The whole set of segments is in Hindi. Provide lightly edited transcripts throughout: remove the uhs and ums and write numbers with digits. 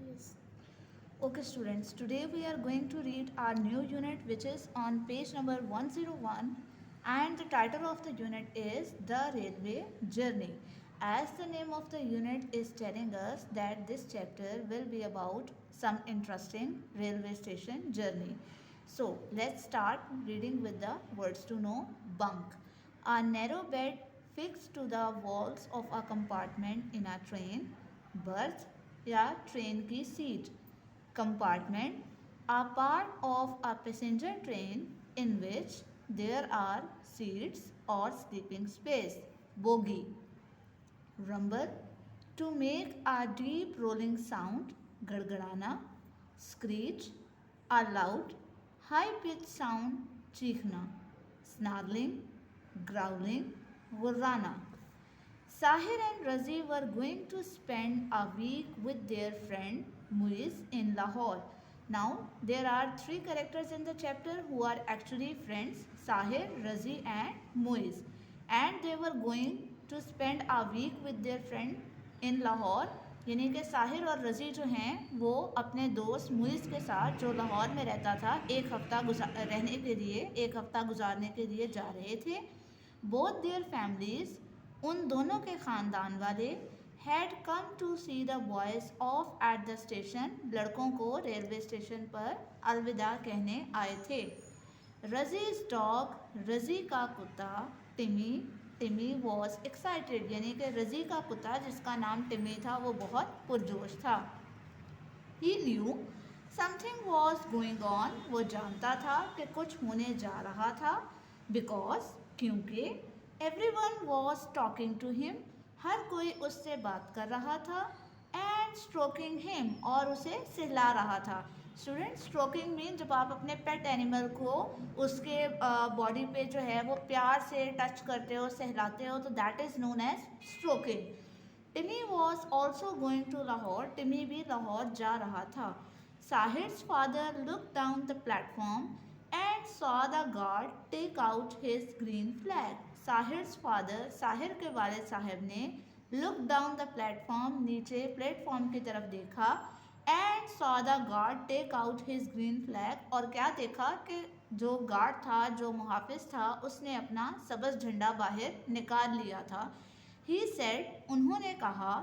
Yes. Okay students, today we are going to read our new unit which is on page number 101, and the title of the unit is The Railway Journey. As the name of the unit is telling us that this chapter will be about some interesting railway station journey. So let's start reading with the words to know. Bunk. A narrow bed fixed to the walls of a compartment in a train. Berth या ट्रेन की seat. Compartment, a part of a passenger train in which there are seats or sleeping space. Bogie. Rumble, to make a deep rolling sound. गड़गड़ाना. Screech, a loud high pitched sound. चीखना. Snarling, growling. गुर्राना. Sahir and Razi were going to spend a week with their friend Muiz in Lahore. Now, there are three characters in the chapter who are actually friends, Sahir, Razi and Muiz. And they were going to spend a week with their friend in Lahore. यानी कि साहिर और रज़ी जो हैं वो अपने दोस्त मुइज़ के साथ जो लाहौर में रहता था एक हफ़्ता गुजारने के लिए जा रहे थे. बोथ देयर फैमिलीज़, उन दोनों के ख़ानदान वाले, had come to see the boys off at the station, लड़कों को रेलवे स्टेशन पर अलविदा कहने आए थे. रज़ीज़ डॉग, रज़ी का कुत्ता. टिमी, टिमी वॉज एक्साइटेड, यानी कि रज़ी का कुत्ता जिसका नाम टिमी था वो बहुत पुरजोश था. He knew something was going on, वो जानता था कि कुछ होने जा रहा था. बिकॉज, क्योंकि everyone was talking to him, हर कोई उससे बात कर रहा था. एंड स्ट्रोकिंग हिम, और उसे सहला रहा था. स्टूडेंट, स्ट्रोकिंग मीन जब आप अपने पेट एनिमल को उसके बॉडी पे जो है वो प्यार से टच करते हो, सहलाते हो, तो that is known as stroking. Timmy was also going to Lahore, Timmy भी लाहौर जा रहा था. Sahir's father look down the platform and saw the guard take out his green flag. Sahir's father, Sahir के वालिद साहब ने लुक डाउन द प्लेटफॉर्म, नीचे प्लेटफॉर्म की तरफ देखा. And saw the guard take out his green flag, और क्या देखा कि जो गार्ड था, जो मुहाफिज था, उसने अपना सब्ज़ झंडा बाहर निकाल लिया था. ही सेड, उन्होंने कहा,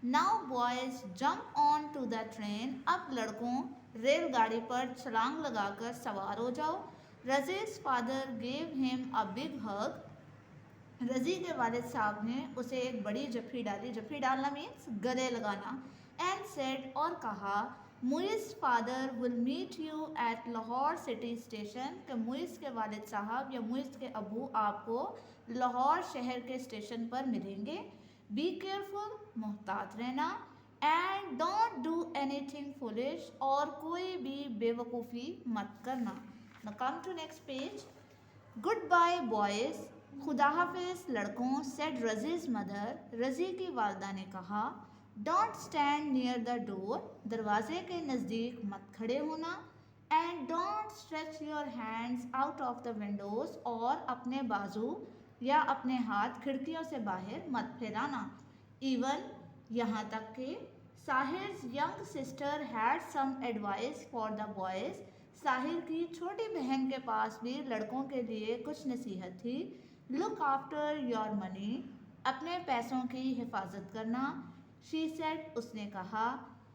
now boys jump on to the train, अब लड़कों रेलगाड़ी पर छलांग लगाकर सवार हो जाओ. Razi's father gave him a big hug, Razi के वालिद साहब ने उसे एक बड़ी जफ्फी डाली. जफ्फी डालना मीन्स गले लगाना. एंड सेड, और कहा, Muiz father will meet you at Lahore city station, कि मुइज़ के वालिद साहब या मुइज़ के अबू आपको लाहौर शहर के स्टेशन पर मिलेंगे. बी केयरफुल, मोहतात रहना. And don't do anything foolish, और कोई भी बेवकूफ़ी मत करना. Now come to next page. Good bye boys, खुदा हाफिज लड़कों. सेड रज़ीज़ मदर, रज़ी की वालदा ने कहा. Don't stand near the door, दरवाजे के नज़दीक मत खड़े होना. And don't stretch your hands out of the Windows, और अपने बाजू या अपने हाथ खिड़कियों से बाहर मत फैलाना. इवन, यहाँ तक कि Sahir's young sister had some advice for the boys, Sahir की छोटी बहन के पास भी लड़कों के लिए कुछ नसीहत थी. लुक आफ्टर योर मनी, अपने पैसों की हिफाजत करना. शी सेड, उसने कहा.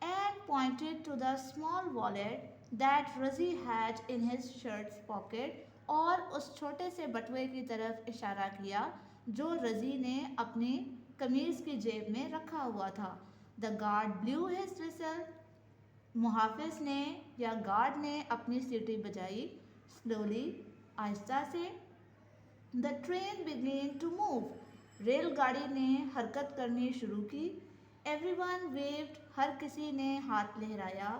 And pointed to the small wallet that Razi had in his shirt's pocket, और उस छोटे से बटुए की तरफ इशारा किया जो रज़ी ने अपनी कमीज़ की जेब में रखा हुआ था. The guard blew his whistle, मुहाफिज ने या गार्ड ने अपनी सीटी बजाई. स्लोली, आहिस्ता से. The train began to move, रेलगाड़ी ने हरकत करनी शुरू की. एवरीवन वेव्ड, हर किसी ने हाथ लहराया.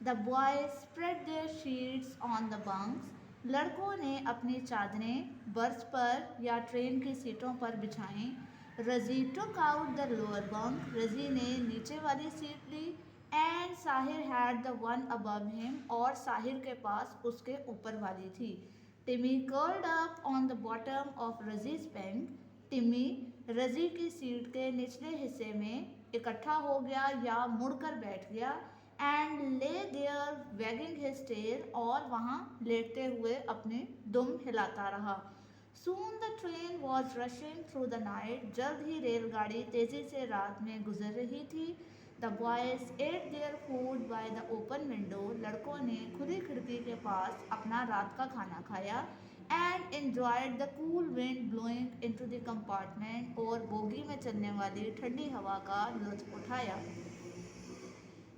The boys spread their sheets on the bunks, लड़कों ने अपनी चादरें बर्थ पर या ट्रेन की सीटों पर बिछाईं. Razi took out the lower bunk, Razi ने नीचे वाली सीट ली. And Sahir had the one above him, और साहिर के पास उसके ऊपर वाली थी. Timmy curled up on the bottom of Razi's bunk, Timmy Razi की सीट के निचले हिस्से में इकट्ठा हो गया या मुड़कर बैठ गया. And lay their waging his tell, और वहाँ लेटते हुए अपने दुम हिलाता रहा। Soon the train was rushing through the night, जल्द ही रेलगाड़ी तेजी से रात में गुजर रही थी। The boys eight their food by the open window, लड़कों ने खुली खिड़की के पास अपना रात का खाना खाया। And enjoyed the cool wind blowing into the compartment, और बोगी में चलने वाली ठंडी हवा का लुत्फ उठाया।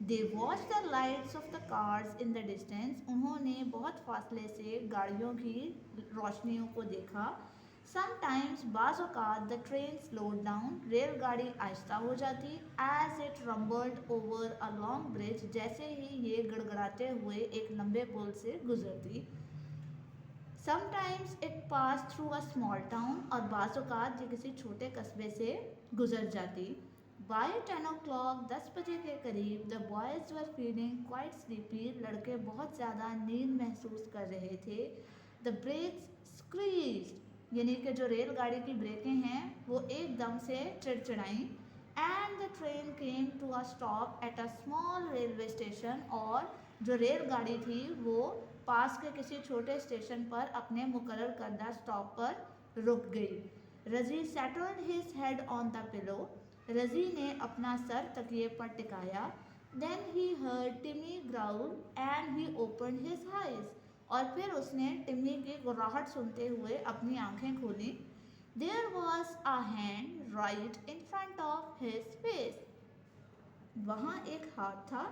They watched the lights of the cars in the distance, उन्होंने बहुत फासले से गाड़ियों की रोशनियों को देखा। Sometimes बाज़ औक़ात the train slowed down, रेलगाड़ी आहिस्ता हो जाती। As it rumbled over a long bridge, जैसे ही ये गड़गड़ाते हुए एक लंबे पुल से गुजरती। Sometimes it passed through a small town, और बाज़ औक़ात ये किसी छोटे कस्बे से गुजर जाती। By 10 o'clock, 10 बजे के करीब, the boys were feeling quite sleepy, लड़के बहुत ज़्यादा नींद महसूस कर रहे थे। The brakes screeched, यानी कि जो रेलगाड़ी की ब्रेकें हैं वो एकदम से चिड़चिड़ाईं। And the train came to a stop at a small railway station, और जो रेलगाड़ी थी वो पास के किसी छोटे स्टेशन पर अपने मुकर्रर करदा स्टॉप पर रुक गई। रज़ी settled his head on the pillow, रज़ी ने अपना सर तकिए पर टिकाया। Then he heard Timmy growl and he opened his eyes, और फिर उसने टिम्मी की गुर्राहट सुनते हुए अपनी आंखें खोली। There was a hand right in front of his face, वहाँ एक हाथ था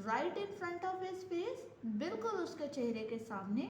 right in front of his face, बिल्कुल उसके चेहरे के सामने।